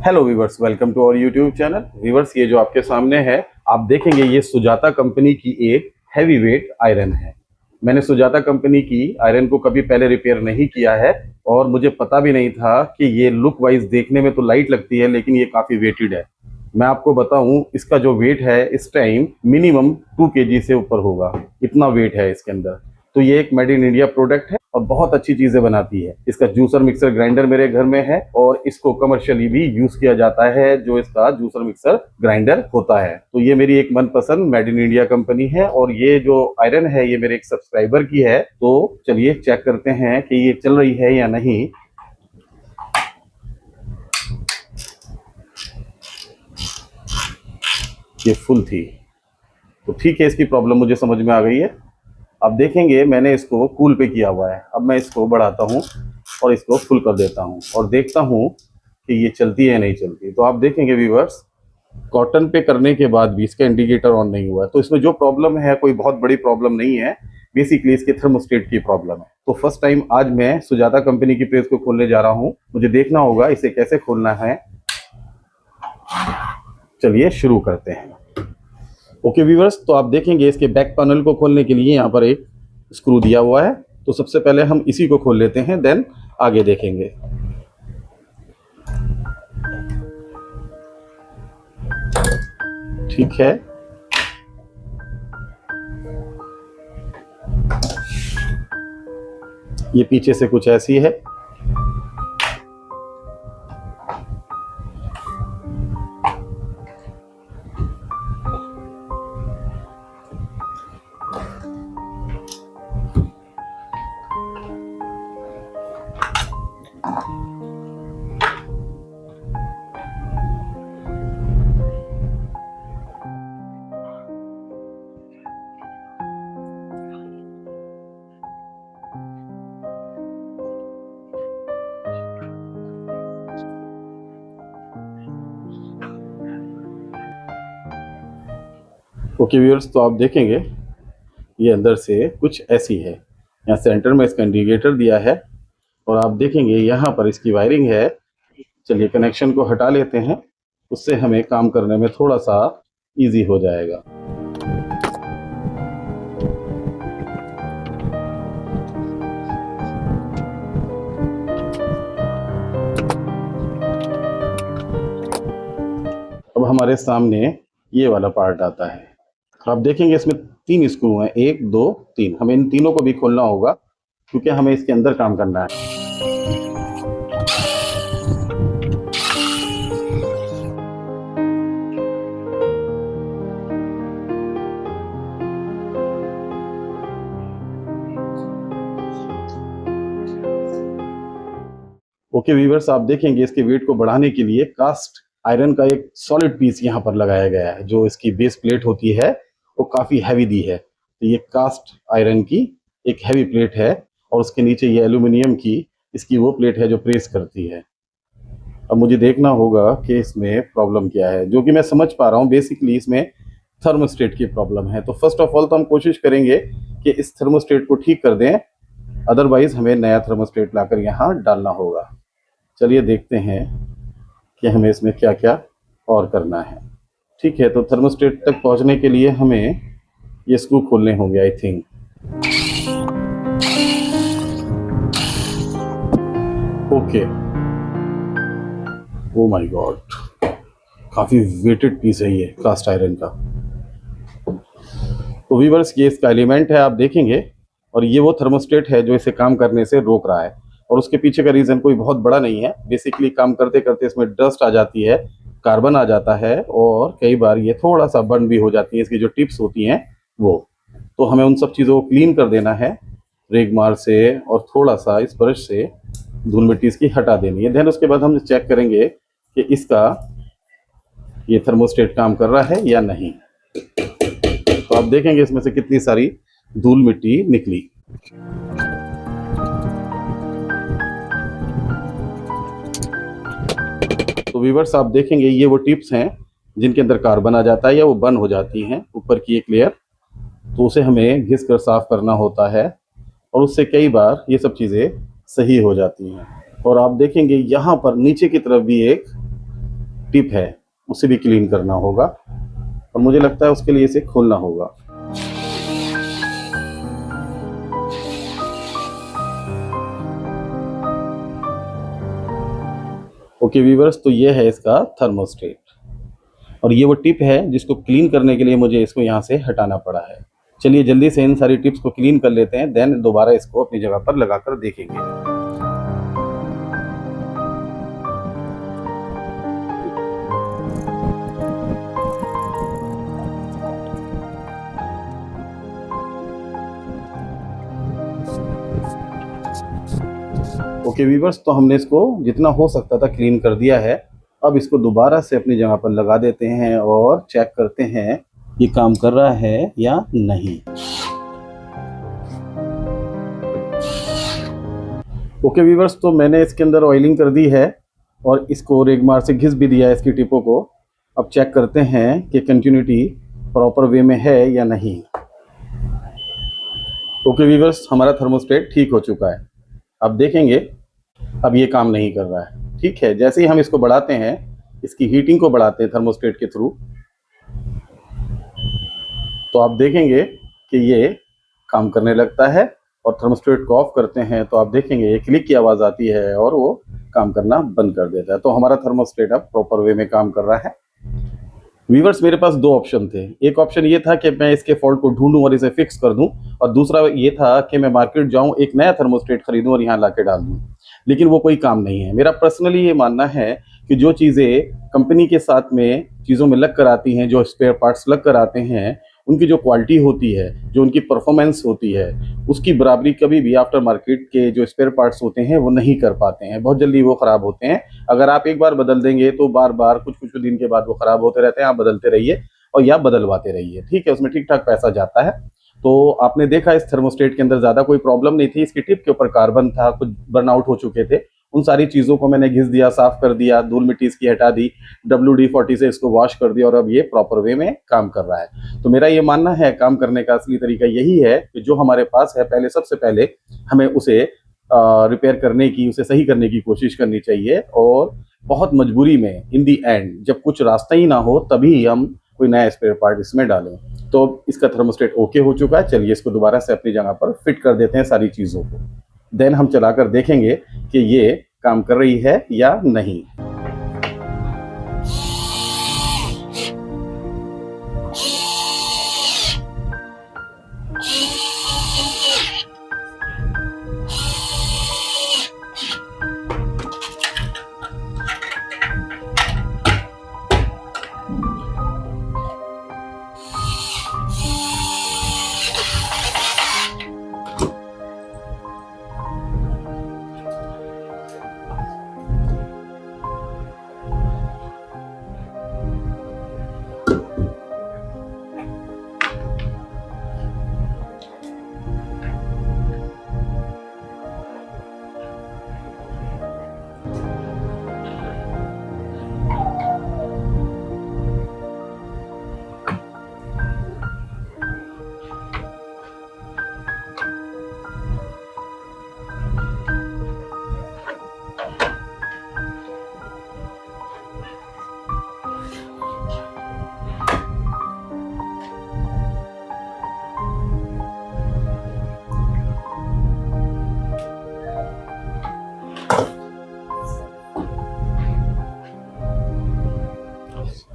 Hello viewers, welcome to our YouTube channel. Viewers, ये जो आपके सामने है, आप देखेंगे ये सुजाता कंपनी की एक हैवी वेट आयरन है। मैंने सुजाता कंपनी की आयरन को कभी पहले रिपेयर नहीं किया है और मुझे पता भी नहीं था कि ये लुक वाइज देखने में तो लाइट लगती है, लेकिन ये काफ़ी वेटेड है। मैं आपको बताऊं, इसका जो वेट है इस टाइम मिनिमम 2 kg से ऊपर होगा, इतना वेट है इसके अंदर। तो ये एक मेड इन इंडिया प्रोडक्ट है और बहुत अच्छी चीजें बनाती है। इसका जूसर मिक्सर ग्राइंडर मेरे घर में है और इसको कमर्शियली भी यूज किया जाता है, जो इसका जूसर मिक्सर ग्राइंडर होता है। तो ये मेरी एक मनपसंद मेड इन इंडिया कंपनी है और ये जो आयरन है ये मेरे एक सब्सक्राइबर की है। तो चलिए चेक करते हैं कि ये चल रही है या नहीं। ये फुल थी तो ठीक है, इसकी प्रॉब्लम मुझे समझ में आ गई है। अब देखेंगे, मैंने इसको कूल पे किया हुआ है। अब मैं इसको बढ़ाता हूँ और इसको फुल कर देता हूँ और देखता हूँ कि ये चलती है या नहीं चलती। तो आप देखेंगे व्यूअर्स, कॉटन पे करने के बाद भी इसका इंडिकेटर ऑन नहीं हुआ है। तो इसमें जो प्रॉब्लम है कोई बहुत बड़ी प्रॉब्लम नहीं है, बेसिकली इसके थर्मोस्टेट की प्रॉब्लम है। तो फर्स्ट टाइम आज मैं सुजाता कंपनी की प्रेस को खोलने जा रहा हूँ। मुझे देखना होगा इसे कैसे खोलना है। चलिए शुरू करते हैं। ओके व्यूअर्स, तो आप देखेंगे इसके बैक पैनल को खोलने के लिए यहाँ पर एक स्क्रू दिया हुआ है। तो सबसे पहले हम इसी को खोल लेते हैं, देन आगे देखेंगे। ठीक है, ये पीछे से कुछ ऐसी है। ओके व्यूअर्स, तो आप देखेंगे ये अंदर से कुछ ऐसी है। यहाँ सेंटर में इसका इंडिकेटर दिया है और आप देखेंगे यहाँ पर इसकी वायरिंग है। चलिए कनेक्शन को हटा लेते हैं, उससे हमें काम करने में थोड़ा सा इजी हो जाएगा। अब हमारे सामने ये वाला पार्ट आता है। आप देखेंगे इसमें 3 स्क्रू हैं, 1 2 3। हमें इन तीनों को भी खोलना होगा क्योंकि हमें इसके अंदर काम करना है। ओके व्यूअर्स, आप देखेंगे इसके वेट को बढ़ाने के लिए कास्ट आयरन का एक सॉलिड पीस यहाँ पर लगाया गया है। जो इसकी बेस प्लेट होती है वो काफ़ी हैवी दी है। तो ये कास्ट आयरन की एक हैवी प्लेट है और उसके नीचे ये एल्यूमिनियम की इसकी वो प्लेट है जो प्रेस करती है। अब मुझे देखना होगा कि इसमें प्रॉब्लम क्या है, जो कि मैं समझ पा रहा हूँ बेसिकली इसमें थर्मोस्टेट की प्रॉब्लम है। तो फर्स्ट ऑफ ऑल तो हम कोशिश करेंगे कि इस थर्मोस्टेट को ठीक कर दें, अदरवाइज हमें नया थर्मोस्टेट लाकर यहाँ डालना होगा। चलिए देखते हैं कि हमें इसमें क्या क्या और करना है। ठीक है, तो थर्मोस्टेट तक पहुंचने के लिए हमें ये स्क्रू खोलने होंगे I think. Okay, oh my God, काफ़ी वेटेड पीस है ये कास्ट आयरन का। तो व्यूअर्स, ये इसका एलिमेंट है, आप देखेंगे, और ये वो थर्मोस्टेट है जो इसे काम करने से रोक रहा है। और उसके पीछे का रीज़न कोई बहुत बड़ा नहीं है। बेसिकली काम करते करते इसमें डस्ट आ जाती है, कार्बन आ जाता है और कई बार ये थोड़ा सा बर्न भी हो जाती है, इसकी जो टिप्स होती हैं वो। तो हमें उन सब चीज़ों को क्लीन कर देना है रेगमार से और थोड़ा सा इस ब्रश से धूल मिट्टी इसकी हटा देनी है। देन उसके बाद हम चेक करेंगे कि इसका ये थर्मोस्टेट काम कर रहा है या नहीं। तो आप देखेंगे इसमें से कितनी सारी धूल मिट्टी निकली। तो व्यूअर्स, आप देखेंगे ये वो टिप्स हैं जिनके अंदर कार्बन आ जाता है या वो बर्न हो जाती हैं, ऊपर की एक लेयर। तो उसे हमें घिस कर साफ करना होता है और उससे कई बार ये सब चीज़ें सही हो जाती हैं। और आप देखेंगे यहाँ पर नीचे की तरफ भी एक टिप है उसे भी क्लीन करना होगा, और मुझे लगता है उसके लिए इसे खोलना होगा। ओके व्यूअर्स, तो ये है इसका थर्मोस्टेट, और ये वो टिप है जिसको क्लीन करने के लिए मुझे इसको यहाँ से हटाना पड़ा है। चलिए जल्दी से इन सारी टिप्स को क्लीन कर लेते हैं, देन दोबारा इसको अपनी जगह पर लगाकर देखेंगे। ओके व्यूअर्स, तो हमने इसको जितना हो सकता था क्लीन कर दिया है। अब इसको दोबारा से अपनी जगह पर लगा देते हैं और चेक करते हैं ये काम कर रहा है या नहीं। ओके व्यूअर्स, तो मैंने इसके अंदर ऑयलिंग कर दी है और इसको रेगमार से घिस भी दिया है इसकी टिपों को। अब चेक करते हैं कि कंटिन्यूटी प्रॉपर वे में है या नहीं। ओके व्यूअर्स, हमारा थर्मोस्टेट ठीक हो चुका है। अब देखेंगे, अब ये काम नहीं कर रहा है। ठीक है, जैसे ही हम इसको बढ़ाते हैं, इसकी हीटिंग को बढ़ाते हैं थर्मोस्टेट के थ्रू, तो आप देखेंगे कि ये काम करने लगता है। और थर्मोस्टेट को ऑफ करते हैं तो आप देखेंगे ये क्लिक की आवाज़ आती है और वो काम करना बंद कर देता है। तो हमारा थर्मोस्टेट अब प्रॉपर वे में काम कर रहा है। व्यूअर्स, मेरे पास दो ऑप्शन थे। एक ऑप्शन ये था कि मैं इसके फॉल्ट को ढूंढूं और इसे फिक्स कर दूं, और दूसरा ये था कि मैं मार्केट जाऊं, एक नया थर्मोस्टेट खरीदूं और यहाँ लाके डाल दूं। लेकिन वो कोई काम नहीं है। मेरा पर्सनली ये मानना है कि जो चीज़ें कंपनी के साथ में चीज़ों में लग कर आती हैं, जो स्पेयर पार्ट्स लग कर आते हैं, उनकी जो क्वालिटी होती है, जो उनकी परफॉर्मेंस होती है, उसकी बराबरी कभी भी आफ्टर मार्केट के जो स्पेयर पार्ट्स होते हैं वो नहीं कर पाते हैं। बहुत जल्दी वो ख़राब होते हैं। अगर आप एक बार बदल देंगे तो बार बार कुछ कुछ दिन के बाद वो ख़राब होते रहते हैं। आप बदलते रहिए और या बदलवाते रहिए। ठीक है, उसमें ठीक ठाक पैसा जाता है। तो आपने देखा इस थर्मोस्टेट के अंदर ज़्यादा कोई प्रॉब्लम नहीं थी। इसकी टिप के ऊपर कार्बन था, कुछ बर्नआउट हो चुके थे। उन सारी चीज़ों को मैंने घिस दिया, साफ़ कर दिया, धूल मिट्टी इसकी हटा दी, WD-40 से इसको वॉश कर दिया, और अब ये प्रॉपर वे में काम कर रहा है। तो मेरा ये मानना है काम करने का असली तरीका यही है कि जो हमारे पास है, पहले सबसे पहले हमें उसे रिपेयर करने की, उसे सही करने की कोशिश करनी चाहिए। और बहुत मजबूरी में, इन दी एंड, जब कुछ रास्ता ही ना हो, तभी हम कोई नया स्पेयर पार्ट इसमें डालें। तो इसका थर्मोस्टेट ओके हो चुका है। चलिए इसको दोबारा से अपनी जगह पर फिट कर देते हैं सारी चीज़ों को। देन हम चलाकर देखेंगे कि ये काम कर रही है या नहीं।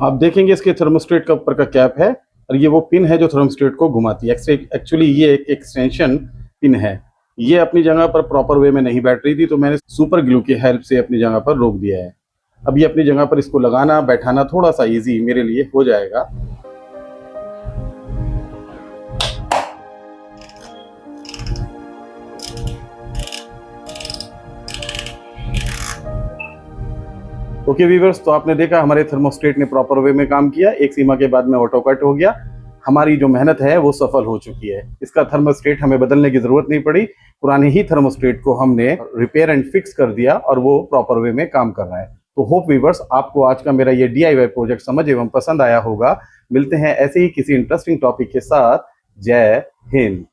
आप देखेंगे इसके थर्मोस्टेट का ऊपर का कैप है, और ये वो पिन है जो थर्मोस्टेट को घुमाती है। एक्चुअली ये एक एक्सटेंशन पिन है। ये अपनी जगह पर प्रॉपर वे में नहीं बैठ रही थी, तो मैंने सुपर ग्लू की हेल्प से अपनी जगह पर रोक दिया है। अब ये अपनी जगह पर इसको लगाना बैठाना थोड़ा सा इजी मेरे लिए हो जाएगा। ओके व्यूअर्स, तो आपने देखा हमारे थर्मोस्टेट ने प्रॉपर वे में काम किया। एक सीमा के बाद में ऑटो कट हो गया। हमारी जो मेहनत है वो सफल हो चुकी है। इसका थर्मोस्टेट हमें बदलने की जरूरत नहीं पड़ी। पुराने ही थर्मोस्टेट को हमने रिपेयर एंड फिक्स कर दिया और वो प्रॉपर वे में काम कर रहा है। तो होप व्यूअर्स, आपको आज का मेरा ये DIY प्रोजेक्ट समझ एवं पसंद आया होगा। मिलते हैं ऐसे ही किसी इंटरेस्टिंग टॉपिक के साथ। जय हिंद।